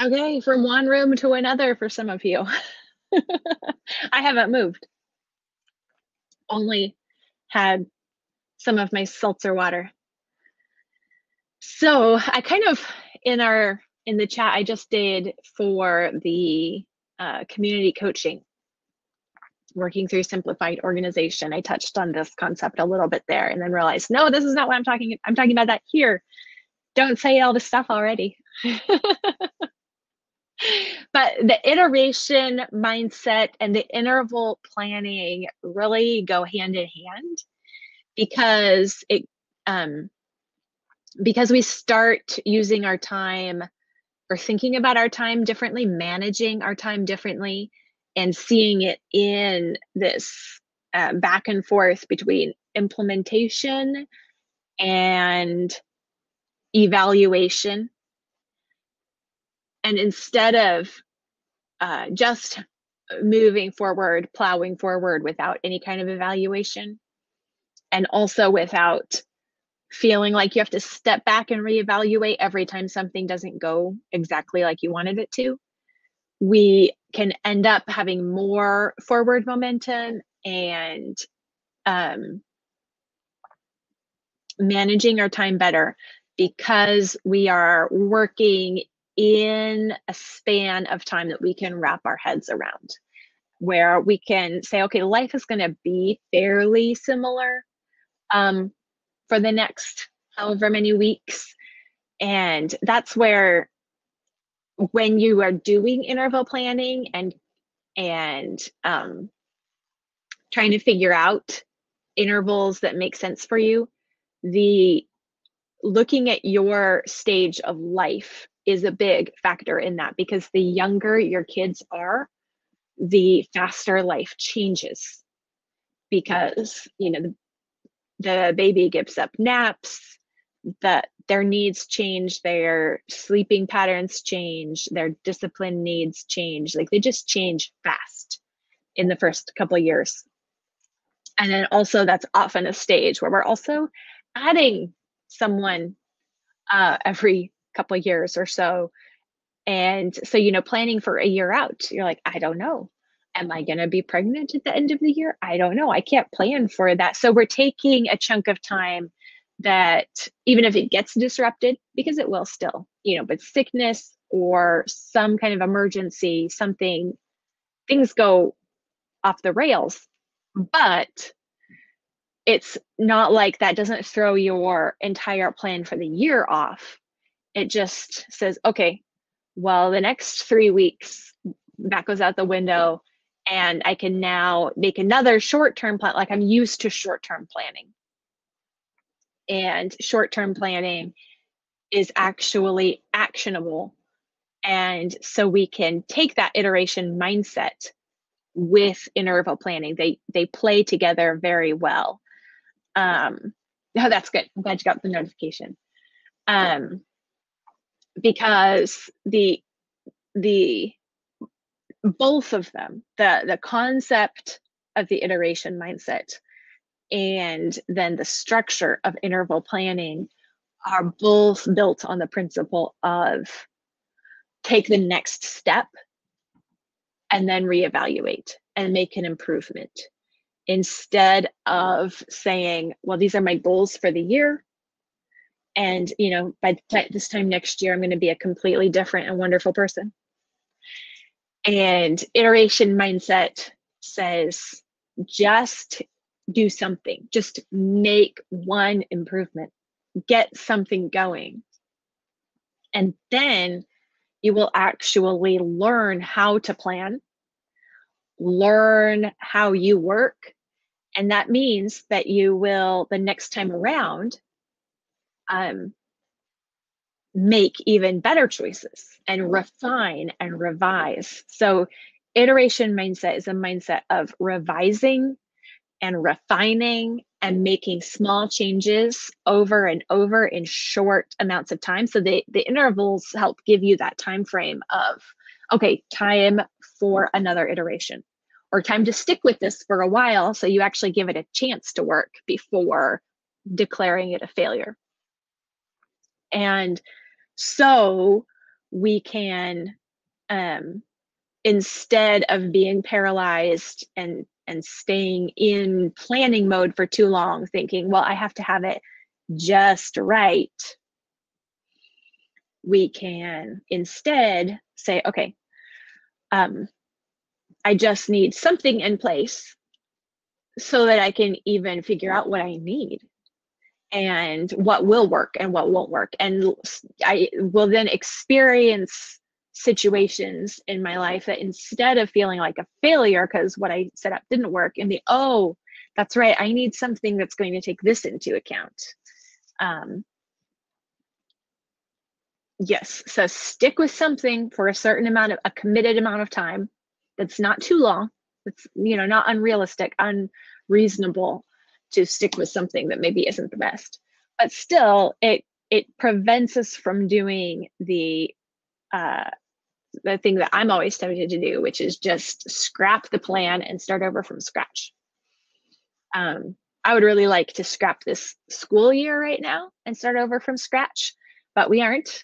Okay, from one room to another for some of you. I haven't moved, only had some of my seltzer water. So I kind of in the chat I just did for the community coaching, working through simplified organization. I touched on this concept a little bit there and then realized, no, this is not what I'm talking about that here. Don't say all this stuff already. But the iteration mindset and the interval planning really go hand in hand because it um, because we start using our time or thinking about our time differently, managing our time differently, and seeing it in this back and forth between implementation and evaluation. And instead of just moving forward, plowing forward without any kind of evaluation, and also without feeling like you have to step back and reevaluate every time something doesn't go exactly like you wanted it to, we can end up having more forward momentum and managing our time better because we are working in a span of time that we can wrap our heads around, where we can say, okay, life is going to be fairly similar for the next however many weeks. And that's where, when you are doing interval planning and trying to figure out intervals that make sense for you, the looking at your stage of life is a big factor in that, because the younger your kids are, the faster life changes, because the baby gives up naps, that their needs change, their sleeping patterns change, their discipline needs change. Like, they just change fast in the first couple of years. And then also, that's often a stage where we're also adding someone every couple of years or so. And so, planning for a year out, you're like, I don't know. Am I going to be pregnant at the end of the year? I don't know. I can't plan for that. So we're taking a chunk of time that, even if it gets disrupted, because it will still, but sickness or some kind of emergency, something, things go off the rails. But it's not like that doesn't throw your entire plan for the year off. It just says, okay, well, the next 3 weeks, that goes out the window, and I can now make another short-term plan. Like, I'm used to short-term planning, and short-term planning is actually actionable. And so we can take that iteration mindset with interval planning. They play together very well. Oh, that's good. I'm glad you got the notification. Um, because the both of them, the concept of the iteration mindset and then the structure of interval planning, are both built on the principle of take the next step and then reevaluate and make an improvement, instead of saying, well, these are my goals for the year, and by this time next year I'm going to be a completely different and wonderful person. And iteration mindset says, just do something, just make one improvement, get something going. And then you will actually learn how to plan, learn how you work. And that means that you will, the next time around, make even better choices and refine and revise. So iteration mindset is a mindset of revising and refining and making small changes over and over in short amounts of time. So the intervals help give you that time frame of, okay, time for another iteration, or time to stick with this for a while, so you actually give it a chance to work before declaring it a failure. And so we can, um, instead of being paralyzed and staying in planning mode for too long, thinking, well, I have to have it just right, we can instead say, okay, um, I just need something in place so that I can even figure out what I need and what will work and what won't work. And I will then experience situations in my life that instead of feeling like a failure because what I set up didn't work, and oh, that's right, I need something that's going to take this into account. Um, yes, so stick with something for a certain amount of a committed amount of time that's not too long. It's not unrealistic, unreasonable to stick with something that maybe isn't the best. But still, it prevents us from doing uh, the thing that I'm always tempted to do, which is just scrap the plan and start over from scratch. I would really like to scrap this school year right now and start over from scratch, but we aren't.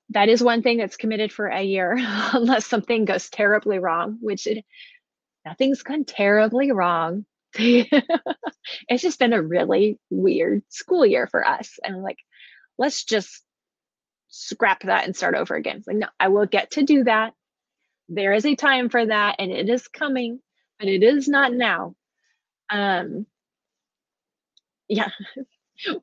That is one thing that's committed for a year, unless something goes terribly wrong, which nothing's gone terribly wrong. It's just been a really weird school year for us. And I'm like, let's just scrap that and start over again. It's like, no, I will get to do that. There is a time for that, and it is coming, but it is not now. Um, yeah,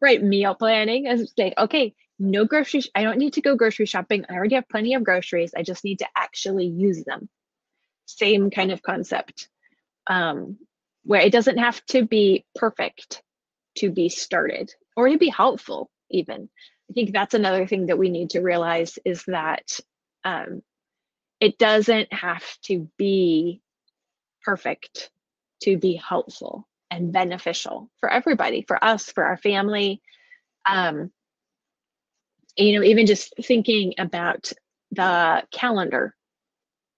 right. Meal planning is like, okay, no groceries. I don't need to go grocery shopping. I already have plenty of groceries. I just need to actually use them. Same kind of concept, where it doesn't have to be perfect to be started or to be helpful, even. I think that's another thing that we need to realize is that um, it doesn't have to be perfect to be helpful and beneficial for everybody, for us, for our family. Um, even just thinking about the calendar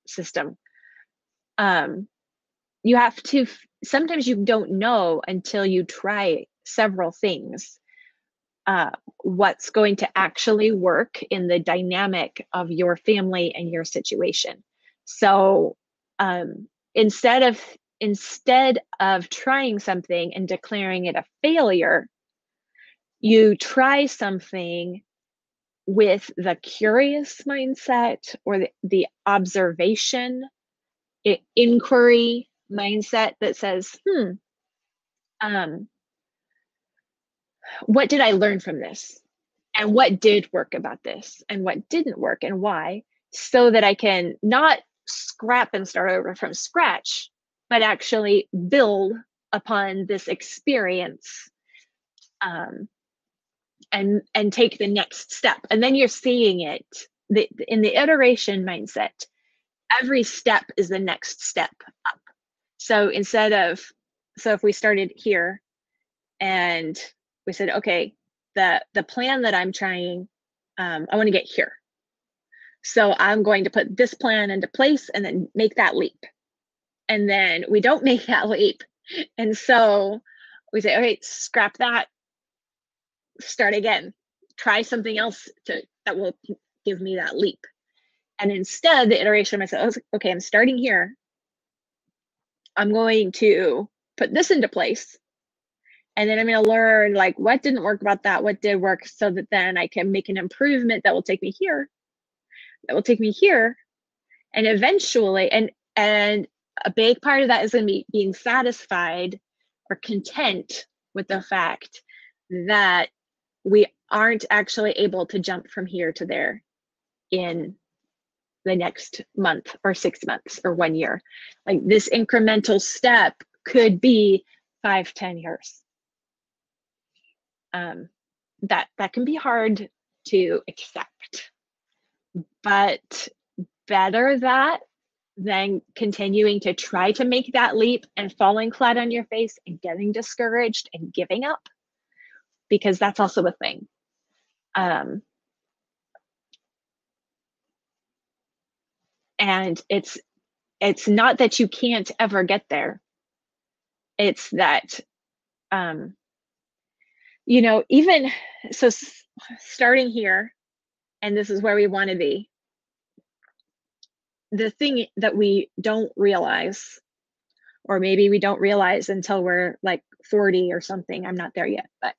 system, um, you have to, sometimes you don't know until you try several things uh, what's going to actually work in the dynamic of your family and your situation. So um, instead of trying something and declaring it a failure, you try something with the curious mindset or the observation, inquiry mindset that says, um, what did I learn from this? And what did work about this? And what didn't work and why? So that I can not scrap and start over from scratch, but actually build upon this experience, um, and take the next step. And then you're seeing it in the iteration mindset. Every step is the next step up. So if we started here and we said, okay, the plan that I'm trying, I want to get here. So I'm going to put this plan into place and then make that leap. And then we don't make that leap. And so we say, okay, scrap that, start again, try something else that will give me that leap. And instead, the iteration of myself, okay, I'm starting here. I'm going to put this into place. And then I'm going to learn like what didn't work about that, what did work, so that then I can make an improvement that will take me here, that will take me here. And eventually, and a big part of that is going to be being satisfied or content with the fact that we aren't actually able to jump from here to there in the next month or 6 months or 1 year. Like this incremental step could be 5-10 years. That can be hard to accept, but better that than continuing to try to make that leap and falling flat on your face and getting discouraged and giving up, because that's also a thing. And it's not that you can't ever get there. It's that, even so, starting here, and this is where we want to be. the thing that we don't realize, or maybe we don't realize until we're like 40 or something. I'm not there yet, but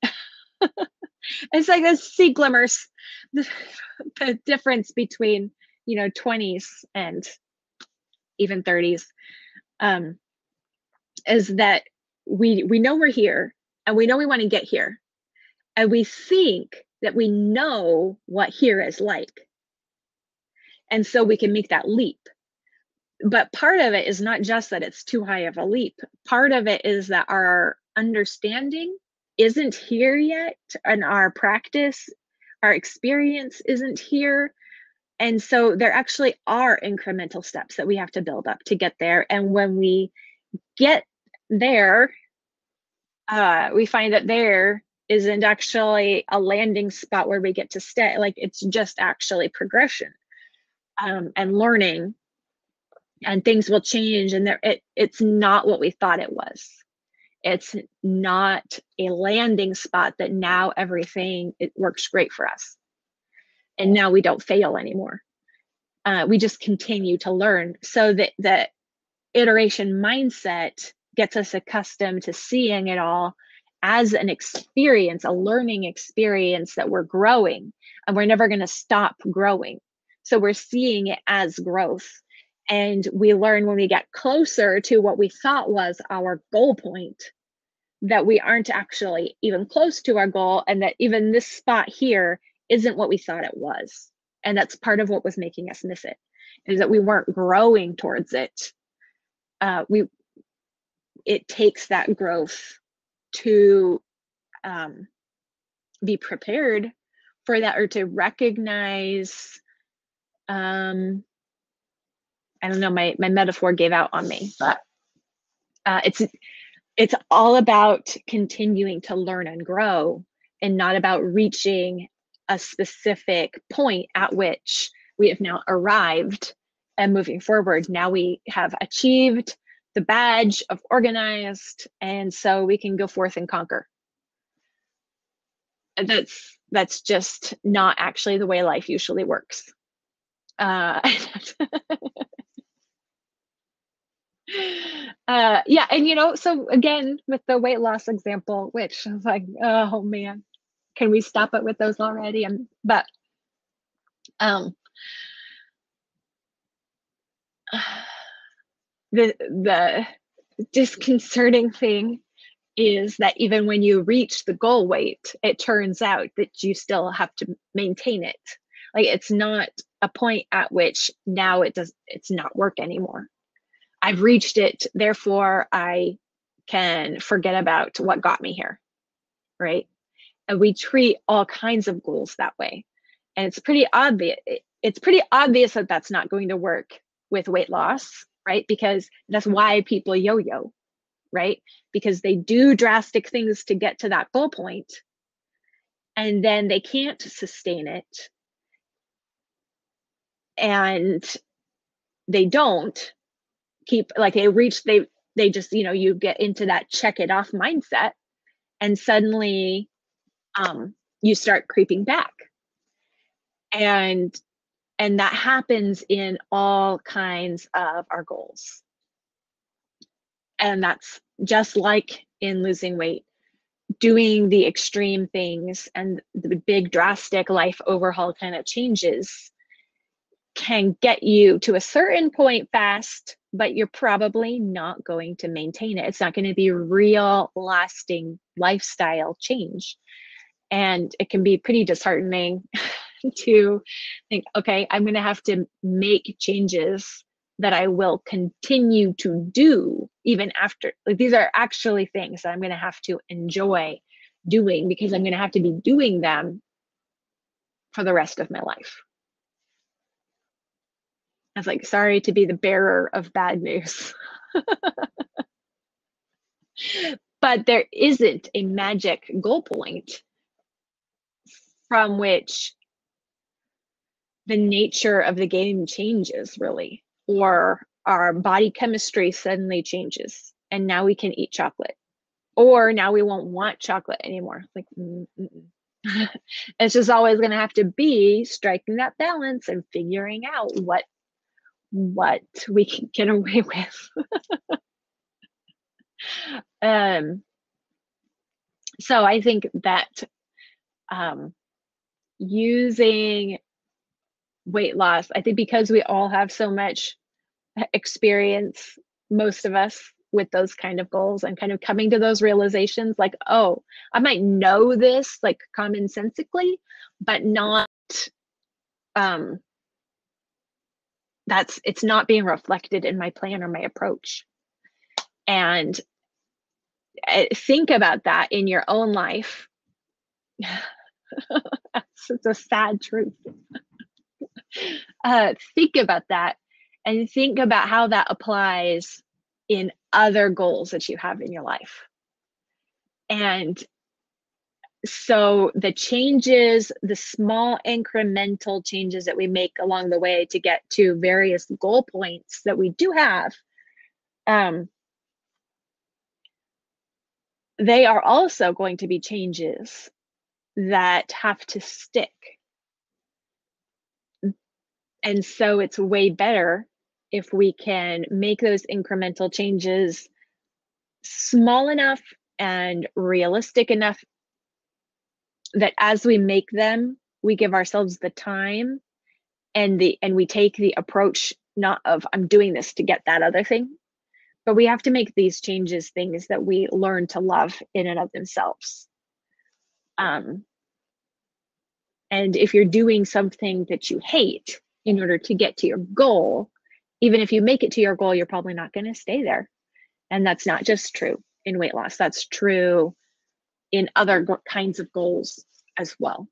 it's like I see glimmers. The, the difference between, 20s and even 30s, um, is that we know we're here, and we know we want to get here, and we think that we know what here is like, and so we can make that leap. But part of it is not just that it's too high of a leap. Part of it is that our understanding isn't here yet, and our practice, our experience isn't here. And so there actually are incremental steps that we have to build up to get there. And when we get there, we find that there isn't actually a landing spot where we get to stay. Like, it's just actually progression, and learning, and things will change. And it's not what we thought it was. It's not a landing spot that now everything, it works great for us. And now we don't fail anymore. We just continue to learn. So that the iteration mindset gets us accustomed to seeing it all as an experience, a learning experience, that we're growing, and we're never going to stop growing. So we're seeing it as growth. And we learn when we get closer to what we thought was our goal point, that we aren't actually even close to our goal, and that even this spot here isn't what we thought it was. And that's part of what was making us miss it, is that we weren't growing towards it. It takes that growth to be prepared for that, or to recognize. I don't know, my metaphor gave out on me, but it's all about continuing to learn and grow, and not about reaching a specific point at which we have now arrived and moving forward. Now we have achieved the badge of organized, and so we can go forth and conquer. And that's just not actually the way life usually works. Yeah, and so again, with the weight loss example, which I was like, oh man, can we stop it with those already? But um, the disconcerting thing is that even when you reach the goal weight, it turns out that you still have to maintain it. Like, it's not a point at which now it's not work anymore. I've reached it, therefore I can forget about what got me here, right? And we treat all kinds of goals that way. And it's pretty obvious. It's pretty obvious that that's not going to work with weight loss, right? Because that's why people yo-yo, right? Because they do drastic things to get to that goal point, and then they can't sustain it, and they don't keep, like, they just, you get into that check it off mindset, and suddenly you start creeping back. And that happens in all kinds of our goals. And that's just like in losing weight. Doing the extreme things and the big drastic life overhaul kind of changes can get you to a certain point fast, but you're probably not going to maintain it. It's not going to be real lasting lifestyle change. And it can be pretty disheartening to think, okay, I'm going to have to make changes that I will continue to do even after. Like, these are actually things that I'm going to have to enjoy doing, because I'm going to have to be doing them for the rest of my life. I was like, sorry to be the bearer of bad news. But there isn't a magic goal point from which the nature of the game changes, really, or our body chemistry suddenly changes, and now we can eat chocolate, or now we won't want chocolate anymore. Like, it's just always going to have to be striking that balance and figuring out what we can get away with. Um, so I think that um, using weight loss, I think because we all have so much experience, most of us, with those kind of goals and kind of coming to those realizations like, oh, I might know this like commonsensically, but not um it's not being reflected in my plan or my approach. And think about that in your own life. It's a sad truth. Think about that and think about how that applies in other goals that you have in your life. And so the changes, the small incremental changes that we make along the way to get to various goal points that we do have, they are also going to be changes that have to stick. And so it's way better if we can make those incremental changes small enough and realistic enough that as we make them, we give ourselves the time and we take the approach not of I'm doing this to get that other thing, but we have to make these changes things that we learn to love in and of themselves. Um, and if you're doing something that you hate in order to get to your goal, even if you make it to your goal, you're probably not going to stay there. And that's not just true in weight loss, that's true in other kinds of goals as well.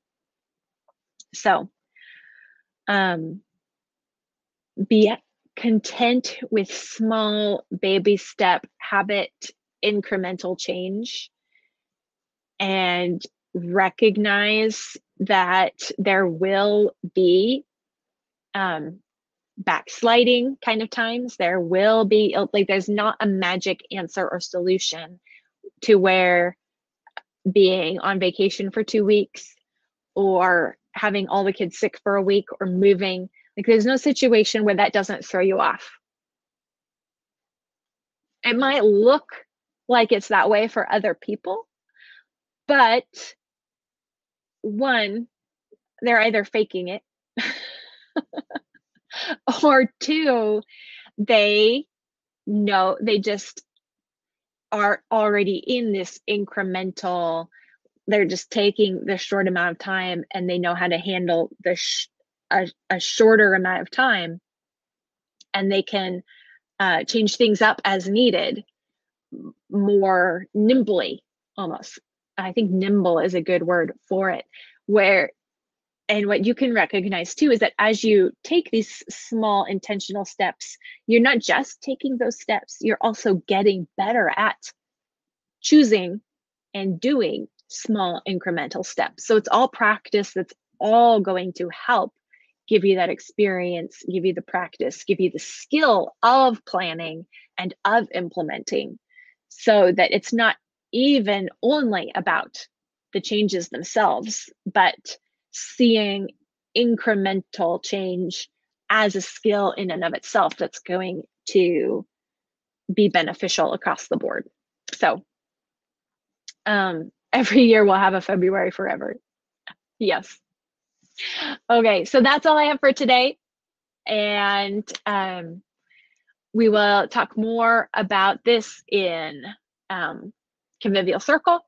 So, be content with small baby step habit incremental change and recognize that there will be backsliding kind of times. There will be like there's not a magic answer or solution to where being on vacation for 2 weeks or having all the kids sick for a week or moving, like there's no situation where that doesn't throw you off. It might look like it's that way for other people, but one, they're either faking it or two, they know they just are already in this incremental, they're just taking the short amount of time and they know how to handle a shorter amount of time, and they can change things up as needed more nimbly almost. I think nimble is a good word for it. And what you can recognize too is that as you take these small intentional steps, you're not just taking those steps, you're also getting better at choosing and doing small incremental steps. So it's all practice that's all going to help give you that experience, give you the practice, give you the skill of planning and of implementing, so that it's not even only about the changes themselves, but seeing incremental change as a skill in and of itself that's going to be beneficial across the board. So every year we'll have a February forever. Yes. Okay, so that's all I have for today. And we will talk more about this in Convivial Circle.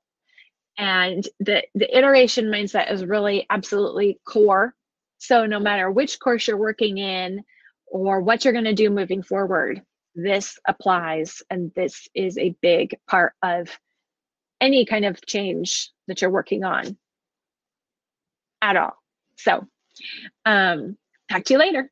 And the iteration mindset is really absolutely core. So no matter which course you're working in or what you're going to do moving forward, this applies. And this is a big part of any kind of change that you're working on at all. So talk to you later.